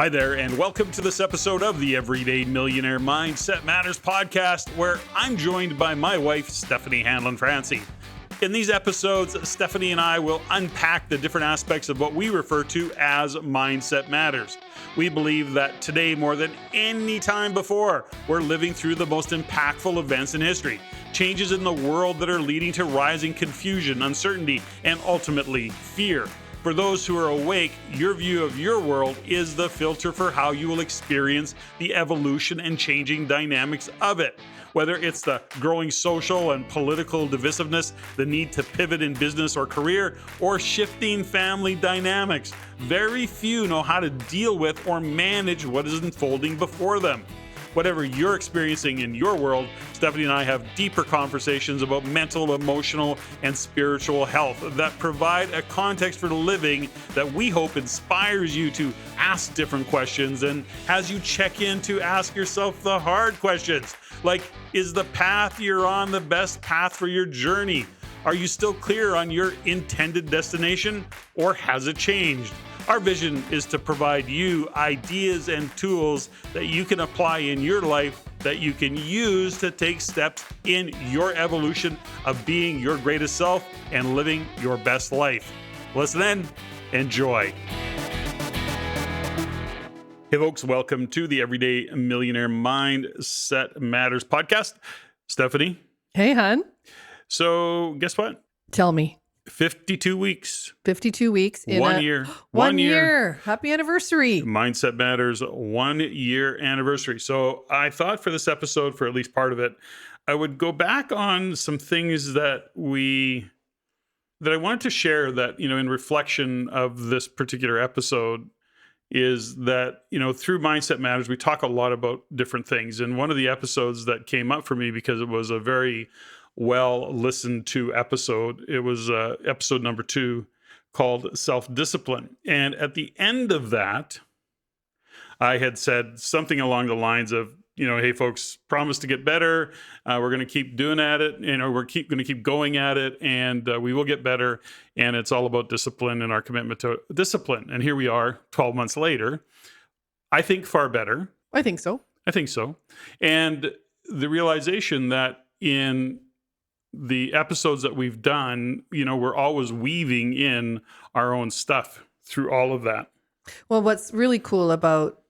Hi there, and welcome to this episode of the Everyday Millionaire Mindset Matters podcast, where I'm joined by my wife, Steffany Hanlon-Francie. In these episodes, Steffany and I will unpack the different aspects of what we refer to as mindset matters. We believe that today, more than any time before, we're living through the most impactful events in history. Changes in the world that are leading to rising confusion, uncertainty, and ultimately fear. For those who are awake, your view of your world is the filter for how you will experience the evolution and changing dynamics of it. Whether it's the growing social and political divisiveness, the need to pivot in business or career, or shifting family dynamics, very few know how to deal with or manage what is unfolding before them. Whatever you're experiencing in your world, Steffany and I have deeper conversations about mental, emotional, and spiritual health that provide a context for living that we hope inspires you to ask different questions and has you check in to ask yourself the hard questions. Like, is the path you're on the best path for your journey? Are you still clear on your intended destination, or has it changed? Our vision is to provide you ideas and tools that you can apply in your life that you can use to take steps in your evolution of being your greatest self and living your best life. Listen in, enjoy. Hey folks, welcome to the Everyday Millionaire Mindset Matters podcast. Steffany. Hey, hon. So guess what? Tell me. 52 weeks. 52 weeks. In 1 year. 1 year. Happy anniversary. Mindset Matters 1 year anniversary. So I thought for this episode, for at least part of it, I would go back on some things that I wanted to share that, in reflection of this particular episode is that, through Mindset Matters, we talk a lot about different things. And one of the episodes that came up for me because it was a very well listened to episode. It was episode number 2 called Selfdiscipline. And at the end of that, I had said something along the lines of, hey folks, promise to get better. We're going to keep doing at it. We're going to keep going at it, and we will get better. And it's all about discipline and our commitment to discipline. And here we are 12 months later. I think far better. I think so. And the realization that in the episodes that we've done, we're always weaving in our own stuff through all of that. Well, what's really cool about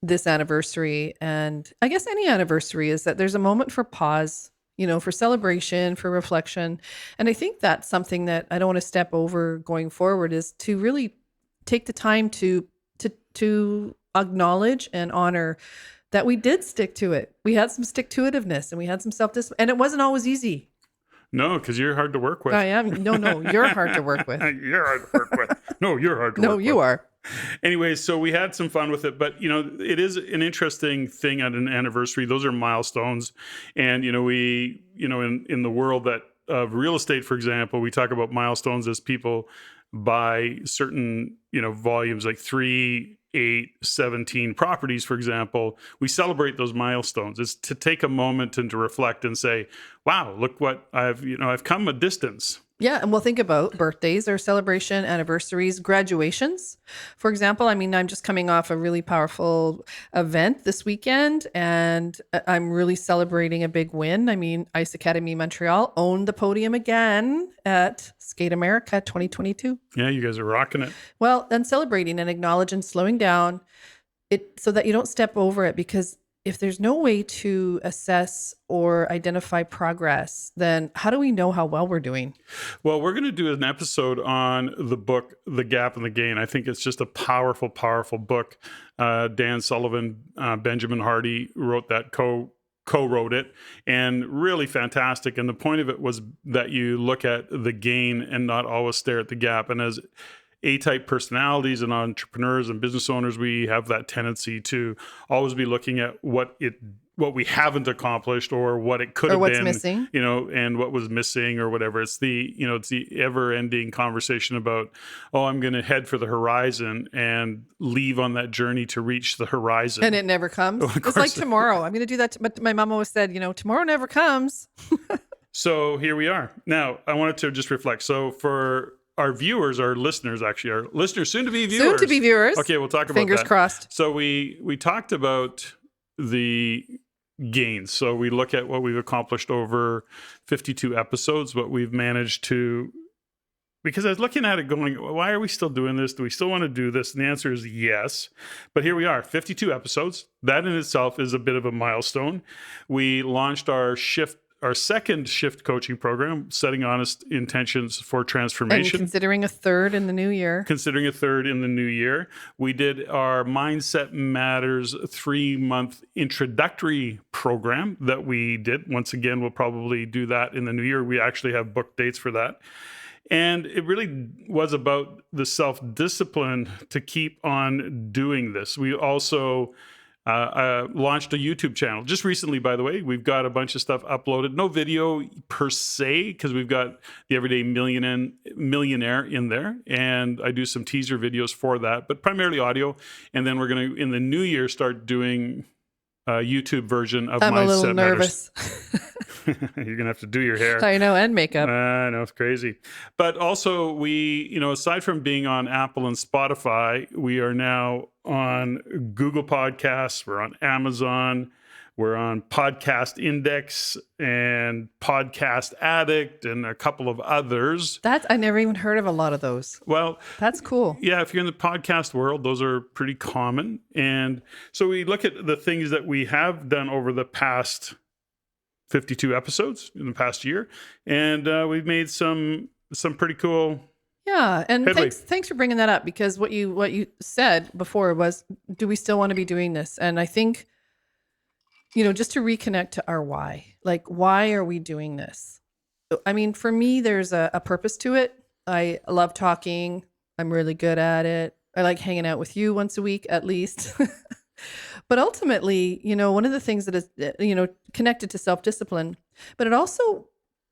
this anniversary, and I guess any anniversary, is that there's a moment for pause, for celebration, for reflection. And I think that's something that I don't want to step over going forward, is to really take the time to acknowledge and honor that we did stick to it. We had some stick-to-itiveness and we had some self-discipline, and it wasn't always easy. No, because you're hard to work with. I am. No, you're hard to work with. You're hard to work with. No, you're hard to work with. No, you are. Anyway, so we had some fun with it, but it is an interesting thing at an anniversary. Those are milestones, and we in the world that of real estate, for example, we talk about milestones as people buy certain volumes like 3, 8, 17 properties, for example. We celebrate those milestones. It's to take a moment and to reflect and say, wow, look what I've come a distance. Yeah. And we'll think about birthdays or celebration, anniversaries, graduations. For example, I'm just coming off a really powerful event this weekend, and I'm really celebrating a big win. Ice Academy Montreal owned the podium again at Skate America 2022. Yeah, you guys are rocking it. Well, then celebrating and acknowledging, slowing down it so that you don't step over it, because if there's no way to assess or identify progress, then how do we know how well we're doing? Well, we're going to do an episode on the book, The Gap and the Gain. I think it's just a powerful, powerful book. Dan Sullivan, Benjamin Hardy wrote that, co-wrote it, and really fantastic. And the point of it was that you look at the gain and not always stare at the gap. And as A-type personalities and entrepreneurs and business owners, we have that tendency to always be looking at what we haven't accomplished or what it could have been, missing, and what was missing or whatever. It's the ever-ending conversation about, I'm going to head for the horizon and leave on that journey to reach the horizon. And it never comes. It's like tomorrow. I'm going to do that. But my mom always said, tomorrow never comes. So here we are. Now, I wanted to just reflect. So for our viewers, our listeners, soon to be viewers. Soon to be viewers. Okay, we'll talk about Fingers that. crossed. So we talked about the gains. So we look at what we've accomplished over 52 episodes, what we've managed to, because I was looking at it going, why are we still doing this? Do we still want to do this? And the answer is yes. But here we are, 52 episodes. That in itself is a bit of a milestone. We launched our second shift coaching program, Setting Honest Intentions for Transformation. And considering a third in the new year. We did our Mindset Matters 3-month introductory program that we did. Once again, we'll probably do that in the new year. We actually have booked dates for that. And it really was about the self-discipline to keep on doing this. We also launched a YouTube channel just recently, by the way. We've got a bunch of stuff uploaded. No video per se, because we've got the Everyday Millionaire in there. And I do some teaser videos for that, but primarily audio. And then we're going to, in the new year, start doing a YouTube version of I'm Mindset a little Matters. nervous. You're going to have to do your hair. I know, and makeup. I know, it's crazy. But also we, aside from being on Apple and Spotify, we are now on Google Podcasts. We're on Amazon. We're on Podcast Index and Podcast Addict and a couple of others. I never even heard of a lot of those. Well, that's cool. Yeah, if you're in the podcast world, those are pretty common. And so we look at the things that we have done over the past 52 episodes in the past year, and we've made some pretty cool. Yeah, and headway. thanks for bringing that up, because what you said before was, do we still want to be doing this? And I think, just to reconnect to our why. Like, why are we doing this? I mean, for me, there's a purpose to it. I love talking. I'm really good at it. I like hanging out with you once a week at least. But ultimately, one of the things that is, connected to self-discipline, but it also,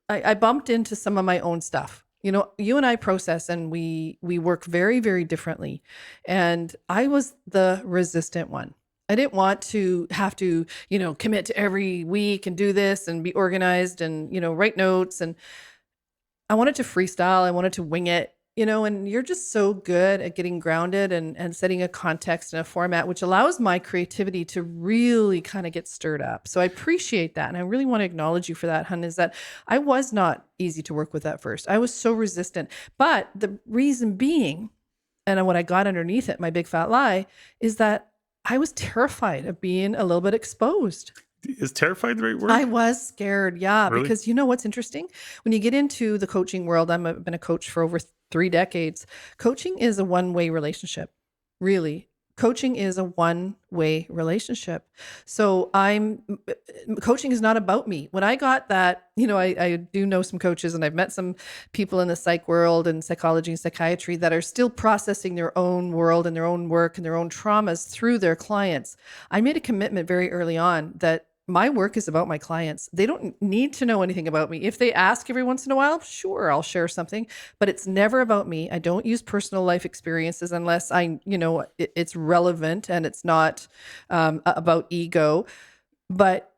I bumped into some of my own stuff. You and I process, and we work very, very differently. And I was the resistant one. I didn't want to have to, commit to every week and do this and be organized and, write notes. And I wanted to freestyle. I wanted to wing it. And you're just so good at getting grounded and setting a context and a format, which allows my creativity to really kind of get stirred up. So I appreciate that. And I really want to acknowledge you for that, hun, is that I was not easy to work with at first. I was so resistant. But the reason being, and what I got underneath it, my big fat lie, is that I was terrified of being a little bit exposed. Is terrified the right word? I was scared, yeah. Really? Because what's interesting? When you get into the coaching world, I've been a coach for over 3 decades. Coaching is a one-way relationship, really. Coaching is a one-way relationship. So coaching is not about me. When I got that, I do know some coaches, and I've met some people in the psych world and psychology and psychiatry that are still processing their own world and their own work and their own traumas through their clients. I made a commitment very early on that my work is about my clients. They don't need to know anything about me. If they ask every once in a while, sure, I'll share something, but it's never about me. I don't use personal life experiences unless it's relevant and it's not about ego. But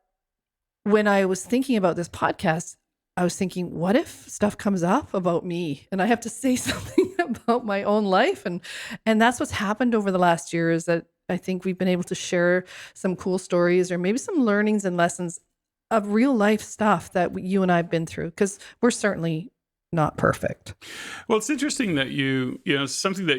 when I was thinking about this podcast, I was thinking, what if stuff comes up about me and I have to say something about my own life? And that's what's happened over the last year, is that I think we've been able to share some cool stories or maybe some learnings and lessons of real life stuff that you and I have been through, because we're certainly not perfect. Well, it's interesting that something that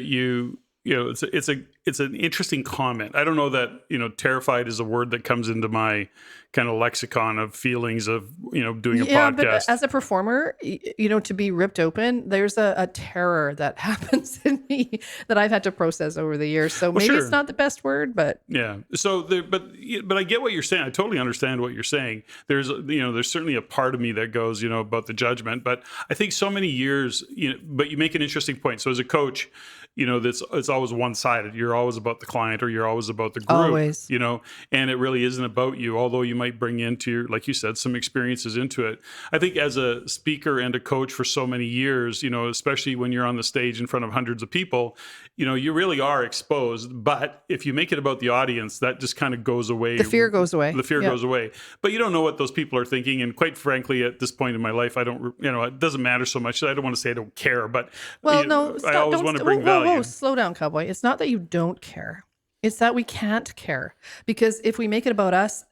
it's an interesting comment. I don't know that, terrified is a word that comes into my kind of lexicon of feelings of, doing a podcast. But as a performer, to be ripped open, there's a terror that happens in me that I've had to process over the years. So maybe It's not the best word, but yeah. So but I get what you're saying. I totally understand what you're saying. There's certainly a part of me that goes, about the judgment, but I think so many years, but you make an interesting point. So as a coach, it's always one-sided. You're always about the client, or you're always about the group. Always. And it really isn't about you, although you might bring into, like you said, some experiences into it. I think as a speaker and a coach for so many years, especially when you're on the stage in front of hundreds of people, you really are exposed. But if you make it about the audience, that just kind of goes away. The fear goes away. The fear goes away. But you don't know what those people are thinking. And quite frankly, at this point in my life, I don't, it doesn't matter so much. I don't want to say I don't care, but no, I always want to bring value. Whoa, slow down, cowboy. It's not that you don't care. It's that we can't care, because if we make it about us,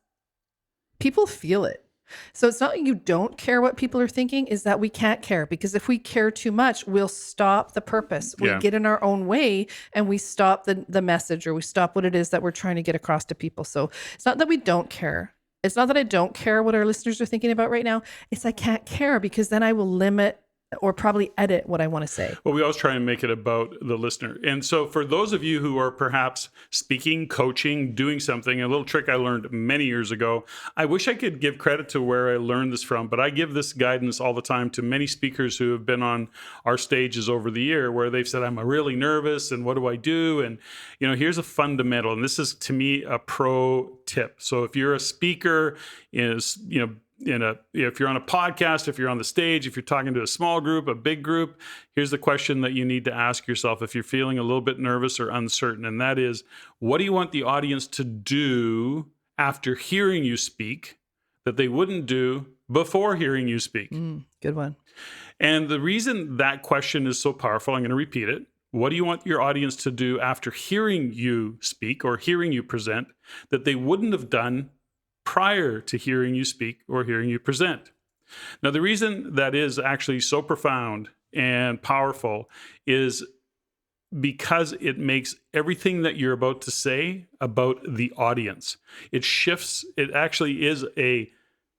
people feel it. So it's not that you don't care what people are thinking, is that we can't care, because if we care too much, we'll stop the purpose. We get in our own way and we stop the message, or we stop what it is that we're trying to get across to people. So it's not that we don't care. It's not that I don't care what our listeners are thinking about right now. It's I can't care, because then I will limit or probably edit what I want to say. Well, we always try and make it about the listener. And so for those of you who are perhaps speaking, coaching, doing something, a little trick I learned many years ago, I wish I could give credit to where I learned this from, but I give this guidance all the time to many speakers who have been on our stages over the year, where they've said, I'm really nervous and what do I do? And, here's a fundamental, and this is to me a pro tip. So if you're a speaker, if you're on a podcast, if you're on the stage, if you're talking to a small group, a big group, here's the question that you need to ask yourself if you're feeling a little bit nervous or uncertain. And that is, what do you want the audience to do after hearing you speak that they wouldn't do before hearing you speak? Good one. And the reason that question is so powerful, I'm going to repeat it. What do you want your audience to do after hearing you speak or hearing you present that they wouldn't have done prior to hearing you speak or hearing you present? Now, the reason that is actually so profound and powerful is because it makes everything that you're about to say about the audience. It shifts. It actually is a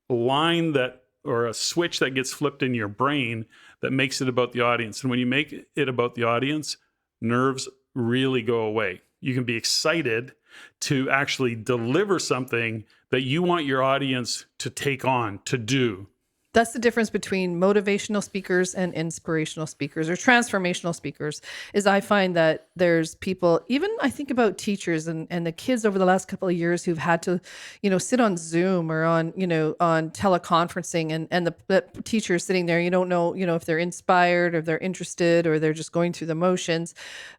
line or a switch that gets flipped in your brain that makes it about the audience. And when you make it about the audience, nerves really go away. You can be excited to actually deliver something that you want your audience to take on, to do. That's the difference between motivational speakers and inspirational speakers or transformational speakers, is I find that there's people, even I think about teachers and the kids over the last couple of years who've had to, sit on Zoom or on teleconferencing, and the teacher sitting there, you don't know, if they're inspired or they're interested or they're just going through the motions.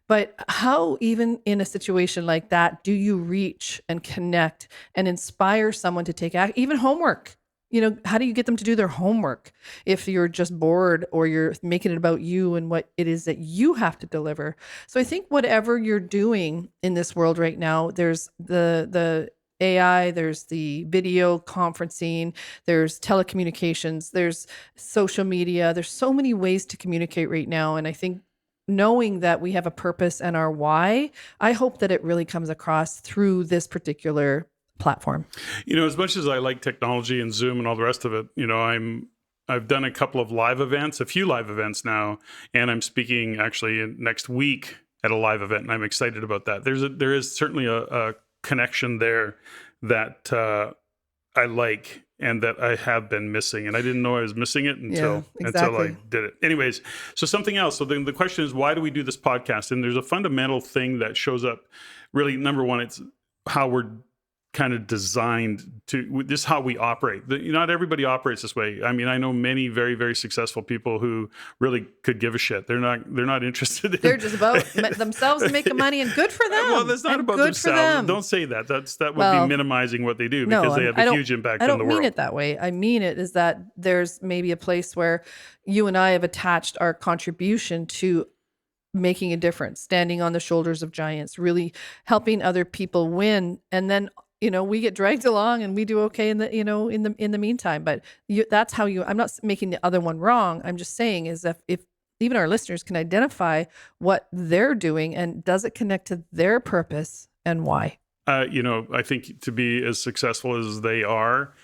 But how, even in a situation like that, do you reach and connect and inspire someone to take action, even homework? How do you get them to do their homework if you're just bored or you're making it about you and what it is that you have to deliver? So I think whatever you're doing in this world right now, there's the AI, there's the video conferencing, there's telecommunications, there's social media. There's so many ways to communicate right now. And I think knowing that we have a purpose and our why, I hope that it really comes across through this particular platform. As much as I like technology and Zoom and all the rest of it, I've done a couple of a few live events now, and I'm speaking actually next week at a live event, and I'm excited about that. There is certainly a connection there that I like and that I have been missing, and I didn't know I was missing it until I did it. Anyways, so something else. So then the question is, why do we do this podcast? And there's a fundamental thing that shows up. Really, number one, it's how we're kind of designed to, this is how we operate. Not everybody operates this way. I mean, I know many very, very successful people who really could give a shit. They're not interested in, they're just about themselves and making money, and good for them. Well, that's not about themselves. Don't say that. That would be minimizing what they do, because they have a huge impact in the world. I don't mean it that way. I mean it is that there's maybe a place where you and I have attached our contribution to making a difference, standing on the shoulders of giants, really helping other people win, and then we get dragged along and we do okay in the meantime. But that's how I'm not making the other one wrong. I'm just saying is if even our listeners can identify what they're doing and does it connect to their purpose and why. I think to be as successful as they are,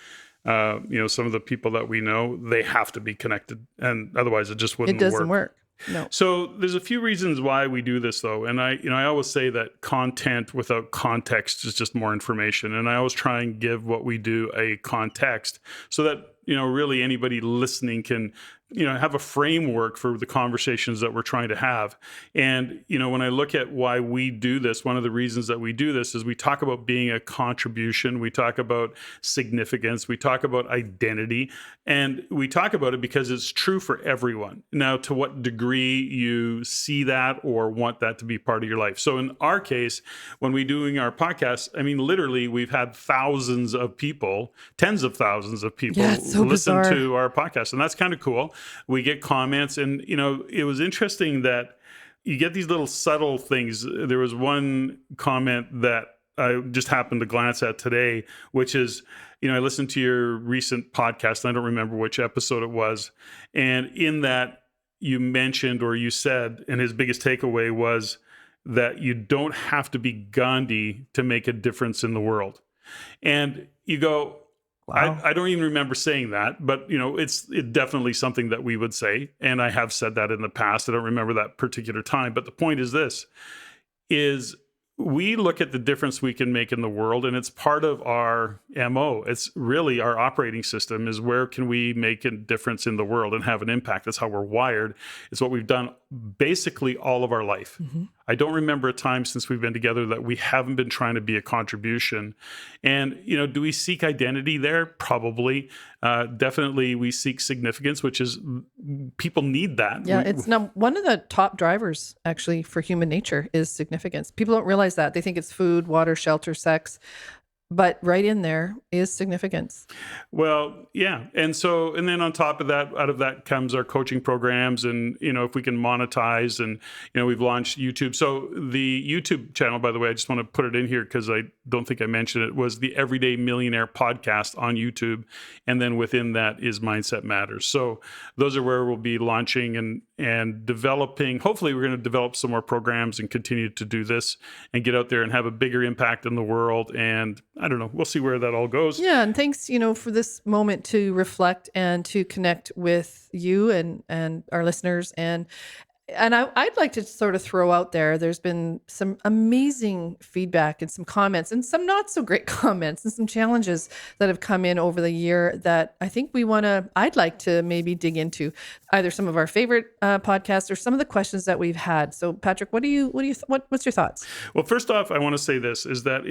some of the people that we know, they have to be connected, and otherwise it just wouldn't work. It doesn't work. No. So there's a few reasons why we do this, though. And I always say that content without context is just more information. And I always try and give what we do a context so that really anybody listening can, have a framework for the conversations that we're trying to have. And, when I look at why we do this, one of the reasons that we do this is we talk about being a contribution. We talk about significance. We talk about identity. And we talk about it because it's true for everyone. Now, to what degree you see that or want that to be part of your life. So in our case, when we're doing our podcast, literally we've had thousands of people, tens of thousands of people listen bizarre. to our podcast. And that's kind of cool. We get comments, and it was interesting that you get these little subtle things. There was one comment that I just happened to glance at today, which is, I listened to your recent podcast, and I don't remember which episode it was, and in that you mentioned, or you said, and his biggest takeaway was that you don't have to be Gandhi to make a difference in the world. And you go, Wow. I don't even remember saying that, but it's definitely something that we would say. And I have said that in the past. I don't remember that particular time. But the point is this, is we look at the difference we can make in the world, and it's part of our MO. It's really our operating system is where can we make a difference in the world and have an impact. That's how we're wired. It's what we've done basically all of our life. Mm-hmm. I don't remember a time since we've been together that we haven't been trying to be a contribution. And, do we seek identity there? Probably. Definitely we seek significance, which is people need that. Yeah, it's now one of the top drivers actually for human nature is significance. People don't realize that. They think it's food, water, shelter, sex. But right in there is significance. Well, yeah. And then on top of that, out of that comes our coaching programs. And, if we can monetize, and, we've launched YouTube. So the YouTube channel, by the way, I just want to put it in here because I don't think I mentioned it, was the Everyday Millionaire podcast on YouTube. And then within that is Mindset Matters. So those are where we'll be launching and developing. Hopefully we're going to develop some more programs and continue to do this and get out there and have a bigger impact in the world. And I don't know, we'll see where that all goes. Yeah. And thanks, for this moment to reflect and to connect with you and our listeners. And I'd like to sort of throw out there's been some amazing feedback and some comments and some not so great comments and some challenges that have come in over the year that I think I'd like to maybe dig into either some of our favorite podcasts or some of the questions that we've had. So Patrick, what's your thoughts? Well, first off, I want to say this is that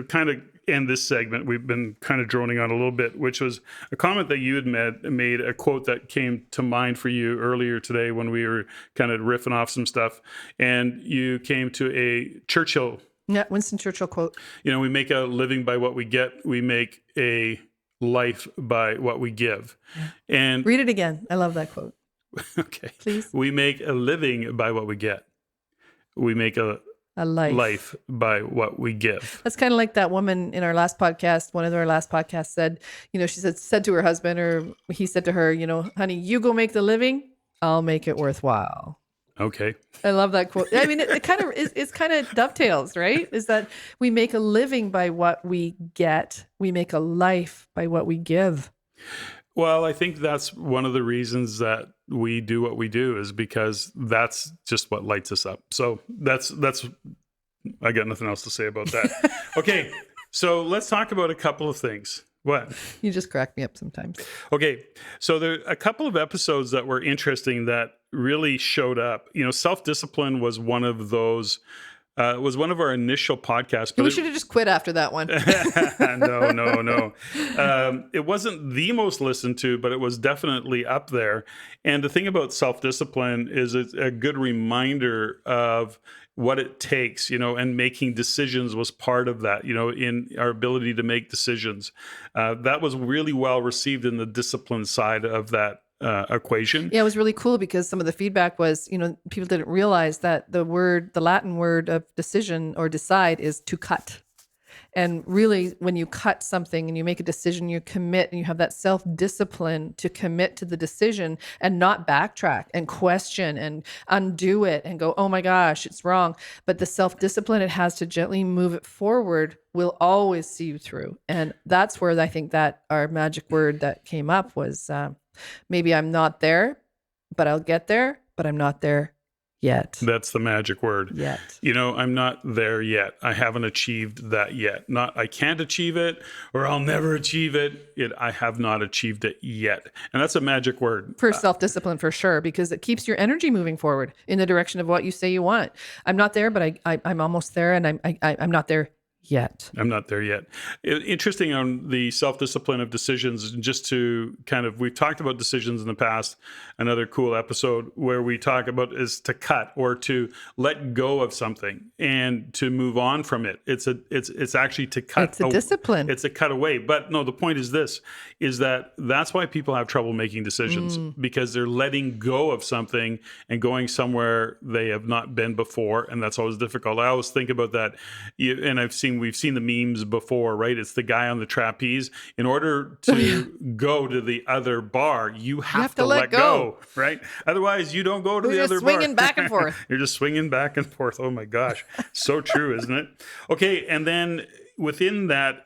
kind of end this segment, we've been kind of droning on a little bit, which was a comment that you had made, a quote that came to mind for you earlier today when we were kind of riffing off some stuff. And you came to a Churchill. Yeah, Winston Churchill quote. We make a living by what we get. We make a life by what we give. Yeah. And read it again. I love that quote. Okay. Please. We make a living by what we get. We make a life by what we give. That's kind of like that woman in our last podcast. One of our last podcasts said, she said to her husband, or he said to her, honey, you go make the living. I'll make it worthwhile. Okay. I love that quote. It kind of is kind of dovetails, right? Is that we make a living by what we get. We make a life by what we give. Well, I think that's one of the reasons that we do what we do is because that's just what lights us up. So that's I got nothing else to say about that. Okay. So let's talk about a couple of things. What? You just crack me up sometimes. Okay. So there are a couple of episodes that were interesting that really showed up. Self-discipline was one of those. Was one of our initial podcasts. But we should have just quit after that one. No. It wasn't the most listened to, but it was definitely up there. And the thing about self-discipline is it's a good reminder of what it takes, and making decisions was part of that, in our ability to make decisions. That was really well received in the discipline side of that equation. Yeah, it was really cool because some of the feedback was, people didn't realize that the Latin word of decision or decide is to cut. And really, when you cut something and you make a decision, you commit and you have that self-discipline to commit to the decision and not backtrack and question and undo it and go, oh my gosh, it's wrong. But the self-discipline it has to gently move it forward will always see you through. And that's where I think that our magic word that came up was maybe I'm not there, but I'll get there, but I'm not there Yet. That's the magic word. Yet. I'm not there yet. I haven't achieved that yet. Not I can't achieve it or I'll never achieve it. I have not achieved it yet. And that's a magic word. For self-discipline, for sure, because it keeps your energy moving forward in the direction of what you say you want. I'm not there, but I'm almost there, and I'm not there yet. I'm not there yet. Interesting on the self-discipline of decisions, just to we've talked about decisions in the past. Another cool episode where we talk about is to cut or to let go of something and to move on from it. It's actually to cut. It's a discipline. It's a cut away. But no, the point is that's why people have trouble making decisions, because they're letting go of something and going somewhere they have not been before. And that's always difficult. I always think about that. And we've seen the memes before, right? It's the guy on the trapeze. In order to go to the other bar, you have to let go, right? Otherwise, you don't go to the other bar. You're swinging back and forth. You're just swinging back and forth. Oh my gosh. So true, isn't it? Okay. And then within that,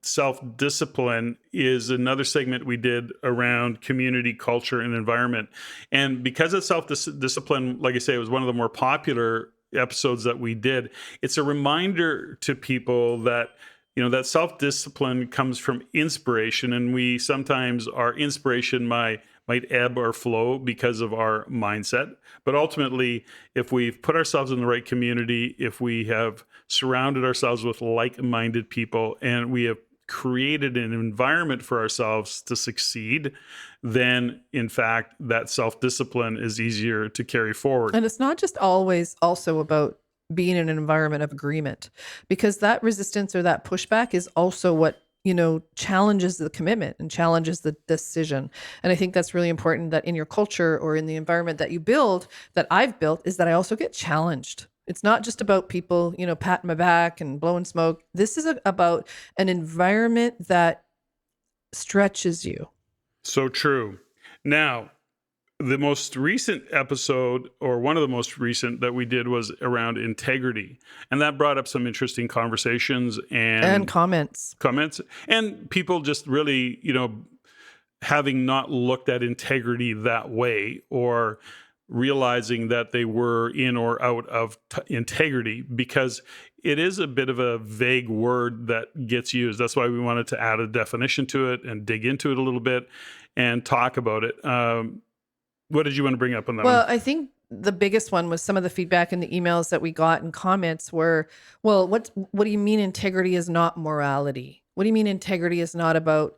self-discipline is another segment we did around community, culture, and environment. And because of self-discipline, like I say, it was one of the more popular episodes that we did. It's a reminder to people that that self-discipline comes from inspiration, and we sometimes our inspiration might ebb or flow because of our mindset. But ultimately, if we've put ourselves in the right community, if we have surrounded ourselves with like-minded people, and we have created an environment for ourselves to succeed, then in fact, that self-discipline is easier to carry forward. And it's not just always also about being in an environment of agreement, because that resistance or that pushback is also what, challenges the commitment and challenges the decision. And I think that's really important, that in your culture or in the environment that you build, that I've built, is that I also get challenged. It's not just about people, patting my back and blowing smoke. This is about an environment that stretches you. So true. Now, the most recent episode, or one of the most recent that we did, was around integrity. And that brought up some interesting conversations and comments. And people just really, having not looked at integrity that way, or realizing that they were in or out of integrity, because it is a bit of a vague word that gets used. That's why we wanted to add a definition to it and dig into it a little bit and talk about it. What did you want to bring up on that one? Well, I think the biggest one was some of the feedback in the emails that we got and comments were, well, what do you mean integrity is not morality? What do you mean integrity is not about,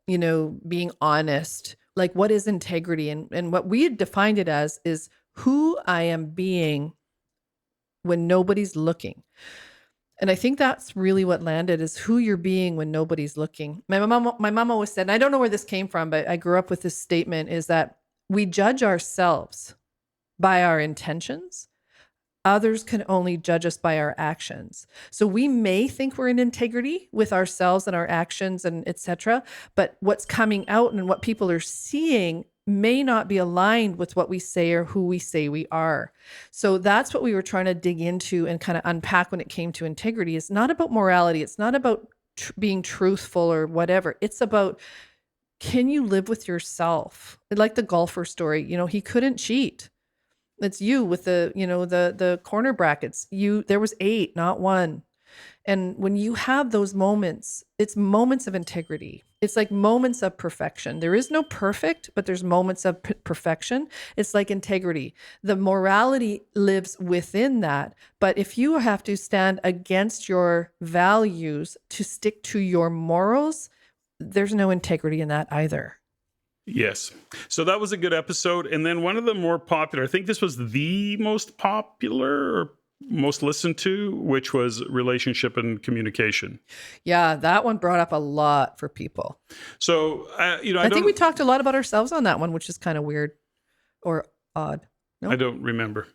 being honest? Like, what is integrity? And what we had defined it as is who I am being when nobody's looking. And I think that's really what landed, is who you're being when nobody's looking. My mom always said, and I don't know where this came from, but I grew up with this statement, is that we judge ourselves by our intentions. Others can only judge us by our actions. So we may think we're in integrity with ourselves and our actions and etc., but what's coming out and what people are seeing may not be aligned with what we say or who we say we are. So that's what we were trying to dig into and kind of unpack when it came to integrity. It's not about morality. It's not about being truthful or whatever. It's about, can you live with yourself? Like the golfer story, he couldn't cheat. It's you with the corner brackets. There was 8, not 1. And when you have those moments, it's moments of integrity. It's like moments of perfection. There is no perfect, but there's moments of perfection. It's like integrity. The morality lives within that. But if you have to stand against your values to stick to your morals, there's no integrity in that either. Yes. So that was a good episode. And then one of the more popular, I think this was the most popular or most listened to, which was relationship and communication. Yeah, that one brought up a lot for people. So, I think we talked a lot about ourselves on that one, which is kind of weird or odd. No? I don't remember.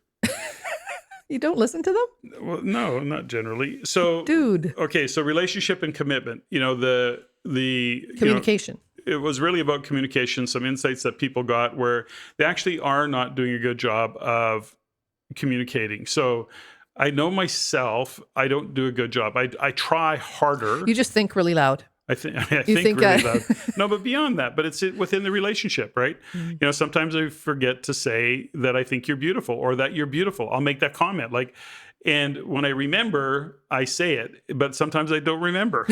You don't listen to them? Well, no, not generally. So, dude. Okay, so relationship and commitment. The communication. It was really about communication. Some insights that people got where they actually are not doing a good job of communicating. So, I know myself, I don't do a good job. I try harder. You just think really loud. I think really loud. No, but beyond that, but it's within the relationship, right? You know, sometimes I forget to say that I think you're beautiful or that you're beautiful. I'll make that comment and when I remember, I say it, but sometimes I don't remember.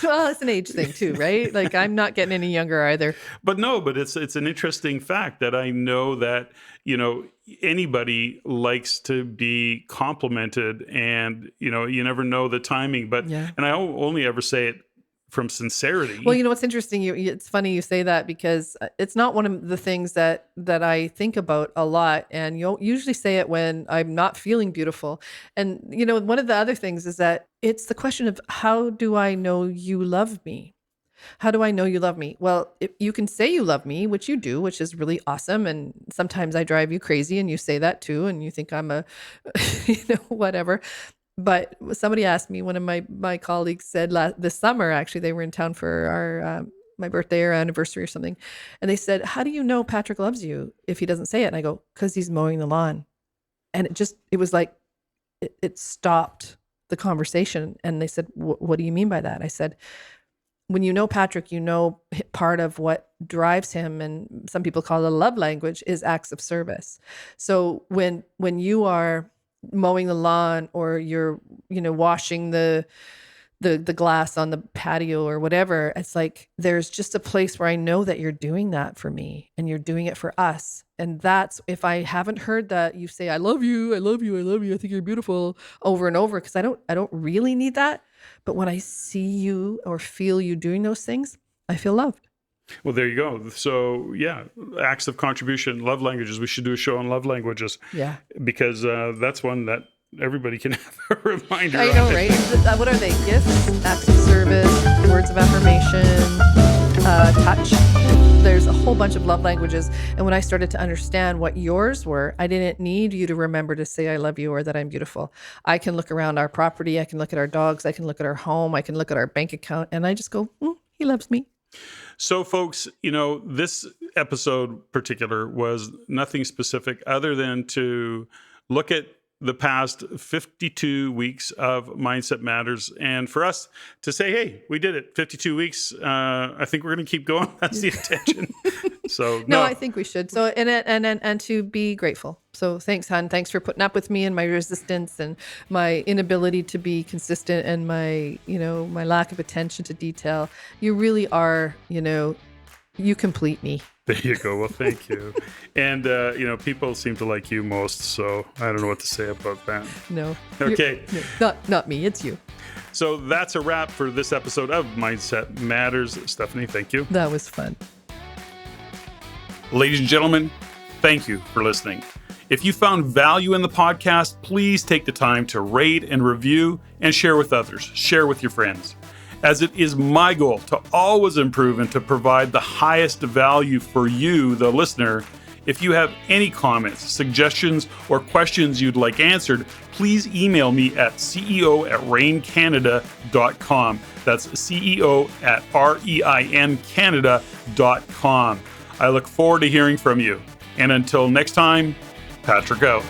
Well, it's an age thing too, right? Like I'm not getting any younger either. But it's an interesting fact that I know that, you know, anybody likes to be complimented, and, you know, you never know the timing, and I only ever say it from sincerity. Well, you know what's interesting? It's funny you say that because it's not one of the things that I think about a lot, and you'll usually say it when I'm not feeling beautiful. And you know, one of the other things is that it's the question of how do I know you love me? How do I know you love me? Well, if you can say you love me, which you do, which is really awesome. And sometimes I drive you crazy, and you say that too, and you think I'm a, whatever. But somebody asked me, one of my colleagues said this summer, actually, they were in town for our my birthday or anniversary or something. And they said, how do you know Patrick loves you if he doesn't say it? And I go, because he's mowing the lawn. And it was like, it stopped the conversation. And they said, what do you mean by that? I said, when you know Patrick, you know part of what drives him, and some people call it a love language, is acts of service. So when you are mowing the lawn, or you're, you know, washing the glass on the patio or whatever, it's like there's just a place where I know that you're doing that for me and you're doing it for us. And that's, if I haven't heard that you say I love you, I love you, I love you, I think you're beautiful over and over, because I don't really need that, but when I see you or feel you doing those things, I feel loved. Well, there you go. So, yeah, acts of contribution, love languages. We should do a show on love languages. Yeah. Because that's one that everybody can have a reminder. I know, right? What are they? Gifts, acts of service, words of affirmation, touch. There's a whole bunch of love languages. And when I started to understand what yours were, I didn't need you to remember to say I love you or that I'm beautiful. I can look around our property. I can look at our dogs. I can look at our home. I can look at our bank account. And I just go, he loves me. So, folks, you know, this episode particular was nothing specific other than to look at the past 52 weeks of Mindset Matters, and for us to say, hey, we did it. 52 weeks. I think we're going to keep going. That's the intention. So no, I think we should. So and to be grateful. So thanks, hon. Thanks for putting up with me and my resistance and my inability to be consistent and my lack of attention to detail. You really are, you complete me. There you go. Well, thank you. And, people seem to like you most, so I don't know what to say about that. No. Okay. Not me. It's you. So that's a wrap for this episode of Mindset Matters. Steffany, thank you. That was fun. Ladies and gentlemen, thank you for listening. If you found value in the podcast, please take the time to rate and review and share with others. Share with your friends. As it is my goal to always improve and to provide the highest value for you, the listener. If you have any comments, suggestions, or questions you'd like answered, please email me at ceo@reincanada.com. That's ceo@reincanada.com. I look forward to hearing from you. And until next time, Patrick out.